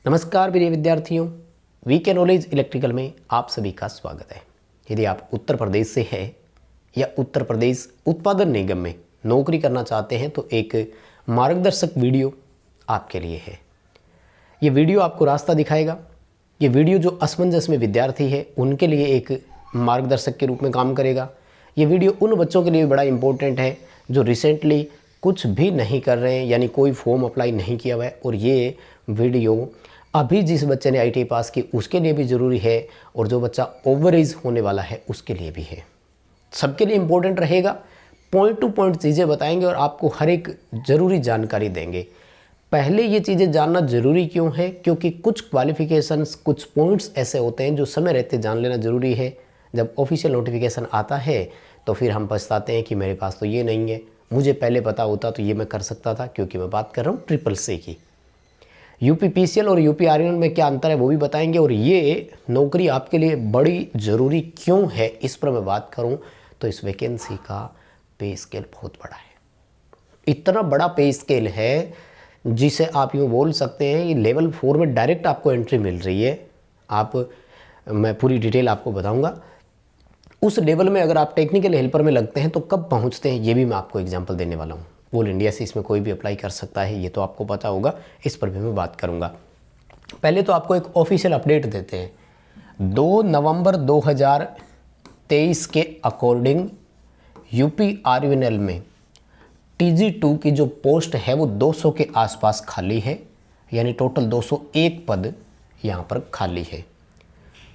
नमस्कार प्रिय विद्यार्थियों, वीके नॉलेज इलेक्ट्रिकल में आप सभी का स्वागत है। यदि आप उत्तर प्रदेश से हैं या उत्तर प्रदेश उत्पादन निगम में नौकरी करना चाहते हैं तो एक मार्गदर्शक वीडियो आपके लिए है। ये वीडियो आपको रास्ता दिखाएगा। ये वीडियो जो असमंजस में विद्यार्थी है उनके लिए एक मार्गदर्शक के रूप में काम करेगा। ये वीडियो उन बच्चों के लिए बड़ा इम्पोर्टेंट है जो रिसेंटली कुछ भी नहीं कर रहे हैं, यानी कोई फॉर्म अप्लाई नहीं किया हुआ है, और ये वीडियो अभी जिस बच्चे ने ITI पास की उसके लिए भी ज़रूरी है, और जो बच्चा ओवर एज होने वाला है उसके लिए भी है। सबके लिए इम्पोर्टेंट रहेगा। पॉइंट टू पॉइंट चीज़ें बताएंगे और आपको हर एक ज़रूरी जानकारी देंगे। पहले ये चीज़ें जानना ज़रूरी क्यों है? क्योंकि कुछ क्वालिफ़िकेशंस, कुछ पॉइंट्स ऐसे होते हैं जो समय रहते जान लेना ज़रूरी है। जब ऑफिशियल नोटिफिकेशन आता है तो फिर हम पछताते हैं कि मेरे पास तो ये नहीं है, मुझे पहले पता होता तो ये मैं कर सकता था। क्योंकि मैं बात कर रहा हूँ SSC की। UPPCL और UPREL में क्या अंतर है वो भी बताएंगे, और ये नौकरी आपके लिए बड़ी ज़रूरी क्यों है इस पर मैं बात करूं तो इस वैकेंसी का पे स्केल बहुत बड़ा है। इतना बड़ा पे स्केल है जिसे आप यूँ बोल सकते हैं ये लेवल 4 में डायरेक्ट आपको एंट्री मिल रही है। मैं पूरी डिटेल आपको बताऊंगा। उस लेवल में अगर आप टेक्निकल हेल्पर में लगते हैं तो कब पहुंचते हैं ये भी मैं आपको एग्जांपल देने वाला हूं। ऑल इंडिया से इसमें कोई भी अप्लाई कर सकता है, ये तो आपको पता होगा, इस पर भी मैं बात करूंगा। पहले तो आपको एक ऑफिशियल अपडेट देते हैं। 2 नवंबर 2023 के अकॉर्डिंग UPREL में TG2 की जो पोस्ट है वो 200 के आसपास खाली है, यानी टोटल 201 पद यहाँ पर खाली है।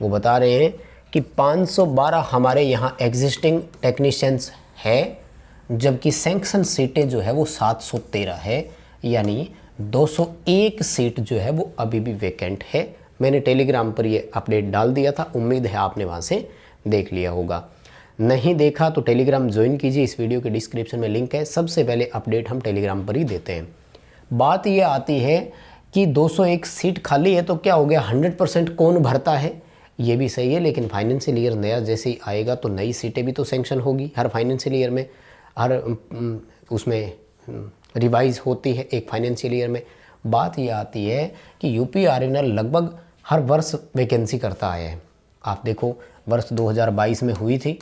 वो बता रहे हैं कि 512 हमारे यहाँ एग्जिस्टिंग टेक्नीशियंस है, जबकि सैंक्शन सीटें जो है वो 713 है, यानी 201 सीट जो है वो अभी भी वैकेंट है। मैंने टेलीग्राम पर ये अपडेट डाल दिया था, उम्मीद है आपने वहाँ से देख लिया होगा। नहीं देखा तो टेलीग्राम ज्वाइन कीजिए, इस वीडियो के डिस्क्रिप्शन में लिंक है। सबसे पहले अपडेट हम टेलीग्राम पर ही देते हैं। बात ये आती है कि 201 सीट खाली है तो क्या हो गया, 100% कौन भरता है? ये भी सही है, लेकिन फाइनेंशियल ईयर नया जैसे ही आएगा तो नई सीटें भी तो सैंक्शन होगी। हर फाइनेंशियल ईयर में हर उसमें रिवाइज होती है एक फाइनेंशियल ईयर में। बात ये आती है कि UPREL लगभग हर वर्ष वैकेंसी करता आया है। आप देखो वर्ष 2022 में हुई थी,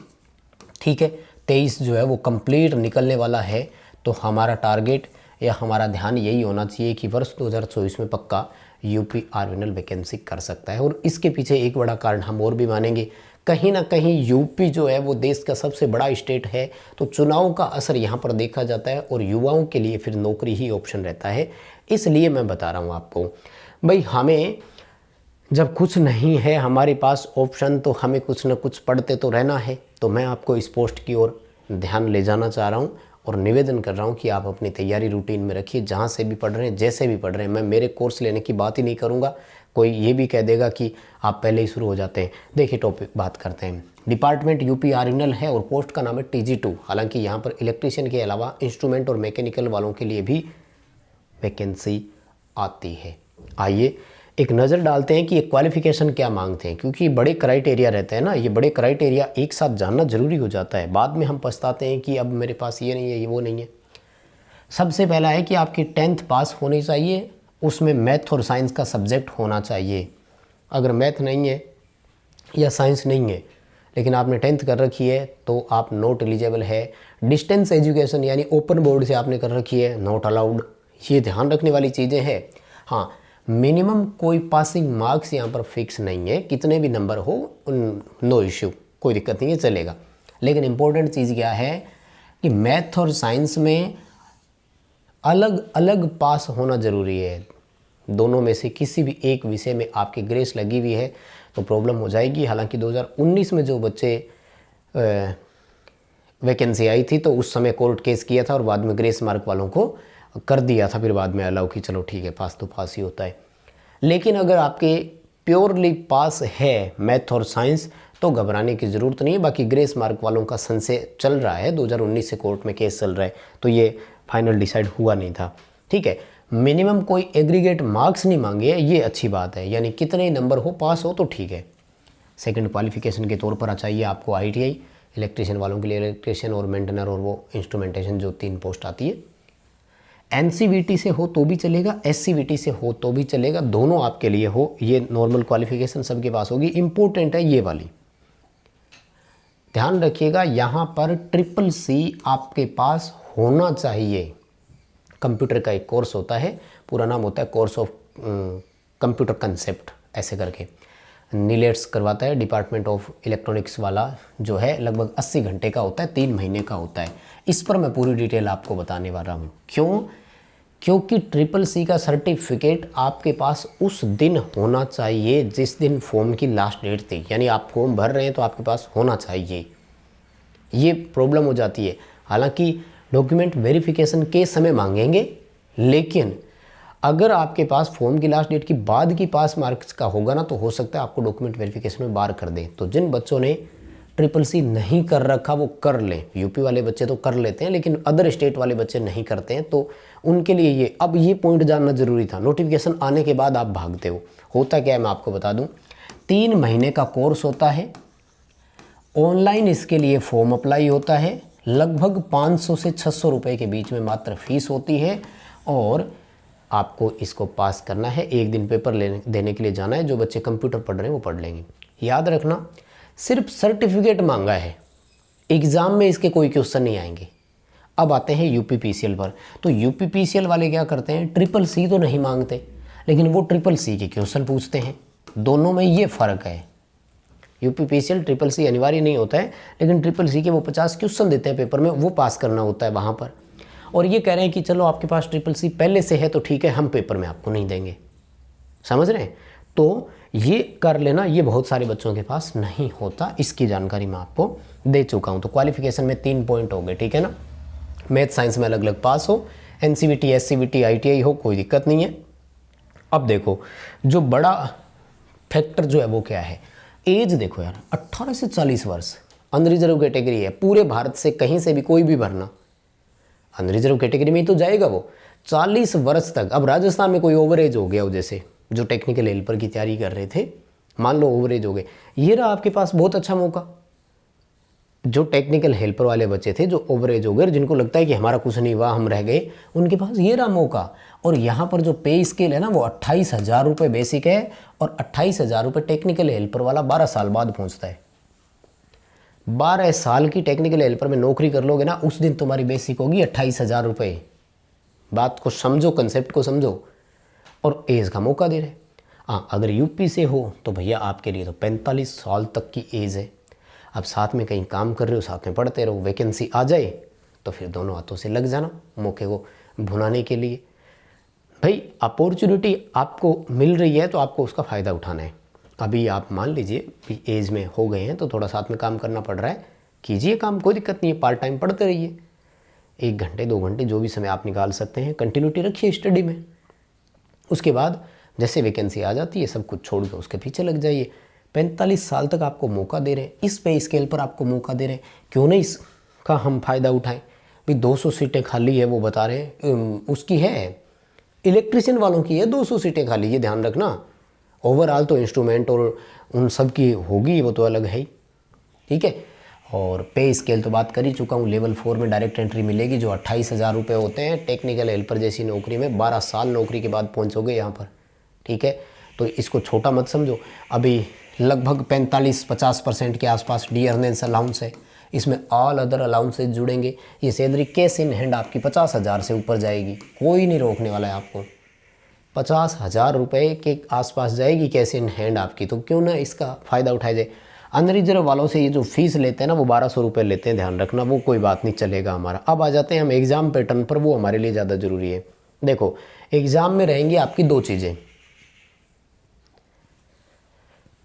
ठीक है, 23 जो है वो कंप्लीट निकलने वाला है। तो हमारा टारगेट या हमारा ध्यान यही होना चाहिए कि वर्ष 2024 में पक्का UPREL वैकेंसी कर सकता है। और इसके पीछे एक बड़ा कारण हम और भी मानेंगे, कहीं ना कहीं यूपी जो है वो देश का सबसे बड़ा स्टेट है, तो चुनाव का असर यहाँ पर देखा जाता है और युवाओं के लिए फिर नौकरी ही ऑप्शन रहता है। इसलिए मैं बता रहा हूँ आपको, भाई हमें जब कुछ नहीं है हमारे पास ऑप्शन तो हमें कुछ ना कुछ पढ़ते तो रहना है। तो मैं आपको इस पोस्ट की ओर ध्यान ले जाना चाह रहा हूँ और निवेदन कर रहा हूँ कि आप अपनी तैयारी रूटीन में रखिए। जहाँ से भी पढ़ रहे हैं, जैसे भी पढ़ रहे हैं, मैं मेरे कोर्स लेने की बात ही नहीं करूँगा। कोई ये भी कह देगा कि आप पहले ही शुरू हो जाते हैं। देखिए टॉपिक बात करते हैं। डिपार्टमेंट UPREL है और पोस्ट का नाम है TG2। हालांकि यहाँ पर इलेक्ट्रीशियन के अलावा इंस्ट्रूमेंट और मैकेनिकल वालों के लिए भी वैकेंसी आती है। आइए एक नज़र डालते हैं कि ये क्वालिफिकेशन क्या मांगते हैं, क्योंकि बड़े क्राइटेरिया रहते हैं ना। ये बड़े क्राइटेरिया एक साथ जानना जरूरी हो जाता है, बाद में हम पछताते हैं कि अब मेरे पास ये नहीं है, ये वो नहीं है। सबसे पहला है कि आपकी 10th पास होनी चाहिए, उसमें मैथ और साइंस का सब्जेक्ट होना चाहिए। अगर मैथ नहीं है या साइंस नहीं है लेकिन आपने 10th कर रखी है तो आप नॉट एलिजिबल है। डिस्टेंस एजुकेशन यानी ओपन बोर्ड से आपने कर रखी है, नॉट अलाउड। ये ध्यान रखने वाली चीज़ें हैं। हाँ, मिनिमम कोई पासिंग मार्क्स यहाँ पर फिक्स नहीं है, कितने भी नंबर हो नो इश्यू, कोई दिक्कत नहीं है, चलेगा। लेकिन इम्पोर्टेंट चीज़ क्या है कि मैथ और साइंस में अलग अलग पास होना ज़रूरी है। दोनों में से किसी भी एक विषय में आपकी ग्रेस लगी हुई है तो प्रॉब्लम हो जाएगी। हालांकि 2019 में जो बच्चे वैकेंसी आई थी तो उस समय कोर्ट केस किया था और बाद में ग्रेस मार्क वालों को कर दिया था, फिर बाद में अलाउ कि चलो ठीक है पास तो पास ही होता है। लेकिन अगर आपके प्योरली पास है मैथ और साइंस तो घबराने की ज़रूरत नहीं है। बाकी ग्रेस मार्क वालों का संशय चल रहा है, 2019 से कोर्ट में केस चल रहा है, तो ये फाइनल डिसाइड हुआ नहीं था, ठीक है। मिनिमम कोई एग्रीगेट मार्क्स नहीं मांगे, ये अच्छी बात है, यानी कितने नंबर हो पास हो तो ठीक है। सेकंड क्वालिफिकेशन के तौर पर चाहिए आपको ITI, इलेक्ट्रीशियन वालों के लिए इलेक्ट्रीशियन और मेंटेनर और वो इंस्ट्रूमेंटेशन जो 3 पोस्ट आती है। NCVT से हो तो भी चलेगा, SCVT से हो तो भी चलेगा, दोनों आपके लिए हो, ये नॉर्मल क्वालिफिकेशन सबके पास होगी। इम्पोर्टेंट है ये वाली, ध्यान रखिएगा यहाँ पर CCC आपके पास होना चाहिए। कंप्यूटर का एक कोर्स होता है, पूरा नाम होता है कोर्स ऑफ कंप्यूटर कंसेप्ट ऐसे करके, नीलेट्स करवाता है, डिपार्टमेंट ऑफ इलेक्ट्रॉनिक्स वाला जो है, लगभग 80 घंटे का होता है, 3 महीने का होता है। इस पर मैं पूरी डिटेल आपको बताने वाला हूँ। क्यों? क्योंकि CCC का सर्टिफिकेट आपके पास उस दिन होना चाहिए जिस दिन फॉर्म की लास्ट डेट थी, यानी आप फॉर्म भर रहे हैं तो आपके पास होना चाहिए। ये प्रॉब्लम हो जाती है। हालांकि डॉक्यूमेंट वेरिफिकेशन के समय मांगेंगे, लेकिन अगर आपके पास फॉर्म की लास्ट डेट की बाद की पास मार्क्स का होगा ना, तो हो सकता है आपको डॉक्यूमेंट वेरिफिकेशन में बार कर दें। तो जिन बच्चों ने CCC नहीं कर रखा वो कर लें। यूपी वाले बच्चे तो कर लेते हैं, लेकिन अदर स्टेट वाले बच्चे नहीं करते हैं, तो उनके लिए ये, अब ये पॉइंट जानना ज़रूरी था। नोटिफिकेशन आने के बाद आप भागते हो, होता क्या है मैं आपको बता दूं। 3 महीने का कोर्स होता है, ऑनलाइन इसके लिए फॉर्म अप्लाई होता है, लगभग 500 से 600 रुपये के बीच में मात्र फीस होती है, और आपको इसको पास करना है। एक दिन पेपर देने के लिए जाना है। जो बच्चे कंप्यूटर पढ़ रहे हैं वो पढ़ लेंगे। याद रखना, सिर्फ सर्टिफिकेट मांगा है, एग्ज़ाम में इसके कोई क्वेश्चन नहीं आएंगे। अब आते हैं UPPCL पर। तो UPPCL वाले क्या करते हैं, CCC तो नहीं मांगते, लेकिन वो CCC के क्वेश्चन पूछते हैं। दोनों में ये फ़र्क है। UPPCL CCC अनिवार्य नहीं होता है, लेकिन CCC के वो 50 क्वेश्चन देते हैं पेपर में, वो पास करना होता है वहाँ पर। और ये कह रहे हैं कि चलो आपके पास CCC पहले से है तो ठीक है, हम पेपर में आपको नहीं देंगे। समझ रहे हैं? तो ये कर लेना, ये बहुत सारे बच्चों के पास नहीं होता, इसकी जानकारी मैं आपको दे चुका हूँ। तो क्वालिफिकेशन में 3 पॉइंट हो गए, ठीक है ना। मैथ साइंस में अलग अलग पास हो, NCVT SCVT ITI हो, कोई दिक्कत नहीं है। अब देखो, जो बड़ा फैक्टर जो है वो क्या है, एज देखो यार, 18 से 40 वर्ष अनरिजर्व कैटेगरी है। पूरे भारत से कहीं से भी कोई भी भरना अनरिजर्व कैटेगरी में ही तो जाएगा वो। 40 वर्ष तक। अब राजस्थान में कोई ओवर एज हो गया हो, जैसे जो टेक्निकल हेल्पर की तैयारी कर रहे थे, मान लो ओवर एज हो गए, ये रहा आपके पास बहुत अच्छा मौका। जो टेक्निकल हेल्पर वाले बच्चे थे जो ओवर एज हो गए, जिनको लगता है कि हमारा कुछ नहीं हुआ, हम रह गए, उनके पास ये रहा मौका। और यहाँ पर जो पे स्केल है ना, वो 28,000 रुपये बेसिक है, और 28,000 रुपये टेक्निकल हेल्पर वाला 12 साल बाद पहुँचता है। 12 साल की टेक्निकल हेल्पर में नौकरी कर लोगे ना, उस दिन तुम्हारी बेसिक होगी 28,000 रुपये। बात को समझो, कंसेप्ट को समझो। और एज का मौका दे रहे। हाँ, अगर यूपी से हो तो भैया आपके लिए तो 45 साल तक की एज है। अब साथ में कहीं काम कर रहे हो, साथ में पढ़ते रहो, वैकेंसी आ जाए तो फिर दोनों हाथों से लग जाना मौके को भुनाने के लिए। भाई अपॉर्चुनिटी आपको मिल रही है तो आपको उसका फ़ायदा उठाना है। अभी आप मान लीजिए एज में हो गए हैं तो थोड़ा साथ में काम करना पड़ रहा है, कीजिए काम, कोई दिक्कत नहीं है। पार्ट टाइम पढ़ते रहिए, 1 घंटे 2 घंटे जो भी समय आप निकाल सकते हैं, कंटिन्यूटी रखिए स्टडी में। उसके बाद जैसे वैकेंसी आ जाती है, सब कुछ छोड़ के उसके पीछे लग जाइए। 45 साल तक आपको मौका दे रहे हैं, इस पे स्केल पर आपको मौका दे रहे हैं, क्यों नहीं इसका हम फ़ायदा उठाएं। भाई 200 सीटें खाली है, वो बता रहे हैं, उसकी है, इलेक्ट्रिशियन वालों की है 200 सीटें खाली, ये ध्यान रखना। ओवरऑल तो इंस्ट्रूमेंट और उन सब की होगी, वो तो अलग है ही, ठीक है। और पे स्केल तो बात कर ही चुका हूँ। लेवल 4 में डायरेक्ट एंट्री मिलेगी, जो 28,000 रुपये होते हैं। टेक्निकल हेल्पर जैसी नौकरी में 12 साल नौकरी के बाद पहुँचोगे यहाँ पर, ठीक है। तो इसको छोटा मत समझो। अभी लगभग 45-50% के आसपास डियरनेस अलाउंस है, इसमें ऑल अदर अलाउंसेज जुड़ेंगे। ये सैलरी कैश इन हैंड आपकी 50,000 से ऊपर जाएगी, कोई नहीं रोकने वाला है आपको। 50,000 रुपये के आसपास जाएगी कैश इन हैंड आपकी, तो क्यों ना इसका फ़ायदा उठाया जाए। अनरिजर्व वालों से ये जो फीस लेते हैं ना, वो 1200 रुपये लेते हैं, ध्यान रखना, वो कोई बात नहीं, चलेगा हमारा। अब आ जाते हैं हम एग्ज़ाम पैटर्न पर, वो हमारे लिए ज़्यादा ज़रूरी है। देखो, एग्ज़ाम में रहेंगी आपकी 2 चीज़ें।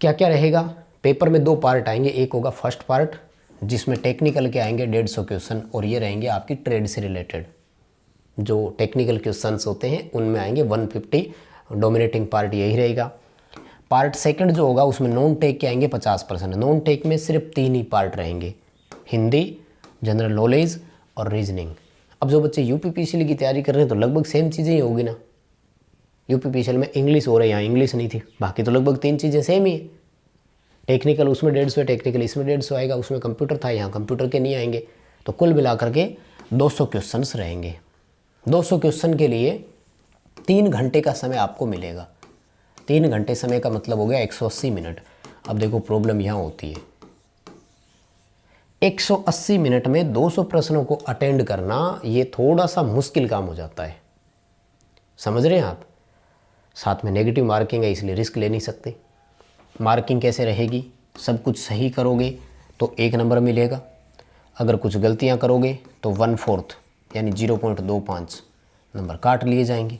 क्या क्या रहेगा? पेपर में 2 पार्ट आएंगे। एक होगा फर्स्ट पार्ट, जिसमें टेक्निकल के आएंगे 150 क्वेश्चन, और ये रहेंगे आपकी ट्रेड से रिलेटेड। जो टेक्निकल क्वेश्चंस होते हैं उनमें आएंगे 150, डोमिनेटिंग पार्ट यही रहेगा। पार्ट सेकंड जो होगा उसमें नॉन टेक के आएंगे 50%। नॉन टेक में सिर्फ 3 ही पार्ट रहेंगे, हिंदी, जनरल नॉलेज और रीजनिंग। अब जो बच्चे UPPCL की तैयारी कर रहे हैं तो लगभग सेम चीज़ें ही होगी ना। UPPCL में इंग्लिश हो रहा है, यहाँ इंग्लिश नहीं थी, बाकी तो लगभग 3 चीज़ें सेम ही है। टेक्निकल उसमें 150 है, टेक्निकल इसमें 150 आएगा, उसमें कंप्यूटर था, यहाँ कंप्यूटर के नहीं आएंगे। तो कुल मिलाकर के 200 क्वेश्चंस रहेंगे। 200 क्वेश्चन के लिए 3 घंटे का समय आपको मिलेगा। 3 घंटे समय का मतलब हो गया 180 मिनट। अब देखो प्रॉब्लम यहाँ होती है, 180 मिनट में 200 प्रश्नों को अटेंड करना ये थोड़ा सा मुश्किल काम हो जाता है, समझ रहे हैं आप। साथ में नेगेटिव मार्किंग है, इसलिए रिस्क ले नहीं सकते। मार्किंग कैसे रहेगी, सब कुछ सही करोगे तो 1 नंबर मिलेगा, अगर कुछ गलतियां करोगे तो 1/4 यानी 0.25 नंबर काट लिए जाएंगे।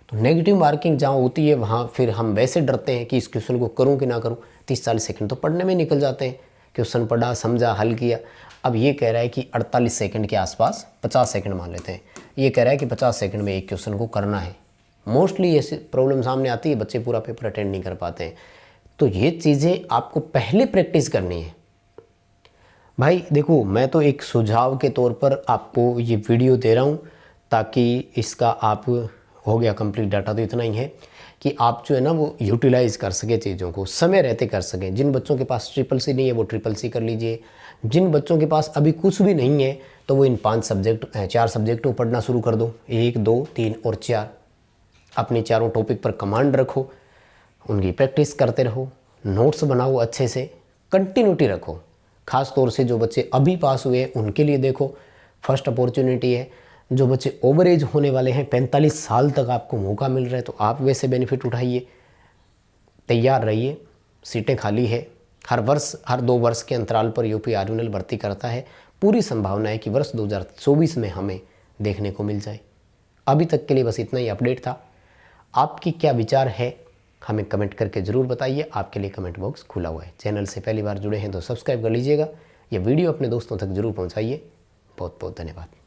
तो नेगेटिव मार्किंग जहाँ होती है वहाँ फिर हम वैसे डरते हैं कि इस क्वेश्चन को करूँ कि ना करूँ। 30-40 सेकंड तो पढ़ने में निकल जाते हैं, क्वेश्चन पढ़ा, समझा, हल किया। अब ये कह रहा है कि 48 सेकंड के आसपास, 50 सेकंड मान लेते हैं, ये कह रहा है कि 50 सेकंड में एक क्वेश्चन को करना है। मोस्टली ऐसी प्रॉब्लम सामने आती है, बच्चे पूरा पेपर अटेंड नहीं कर पाते हैं। तो ये चीज़ें आपको पहले प्रैक्टिस करनी है भाई। देखो मैं तो एक सुझाव के तौर पर आपको ये वीडियो दे रहा हूँ ताकि इसका आप हो गया कंप्लीट डाटा। तो इतना ही है कि आप जो है ना वो यूटिलाइज़ कर सके, चीज़ों को समय रहते कर सकें। जिन बच्चों के पास SSC नहीं है वो SSC कर लीजिए। जिन बच्चों के पास अभी कुछ भी नहीं है तो वो इन 4 सब्जेक्टों पढ़ना शुरू कर दो, 1, 2, 3 और 4। अपने चारों टॉपिक पर कमांड रखो, उनकी प्रैक्टिस करते रहो, नोट्स बनाओ अच्छे से, कंटिन्यूटी रखो। ख़ास तौर से जो बच्चे अभी पास हुए हैं उनके लिए देखो फर्स्ट अपॉर्चुनिटी है। जो बच्चे ओवर एज होने वाले हैं, 45 साल तक आपको मौका मिल रहा है, तो आप वैसे बेनिफिट उठाइए, तैयार रहिए। सीटें खाली है, हर 2 वर्ष के अंतराल पर यूपी आर्यूनल भर्ती करता है। पूरी संभावना है कि वर्ष 2024 में हमें देखने को मिल जाए। अभी तक के लिए बस इतना ही अपडेट था। आपकी क्या विचार है हमें कमेंट करके ज़रूर बताइए। आपके लिए कमेंट बॉक्स खुला हुआ है। चैनल से पहली बार जुड़े हैं तो सब्सक्राइब कर लीजिएगा। ये वीडियो अपने दोस्तों तक ज़रूर पहुंचाइए। बहुत बहुत धन्यवाद।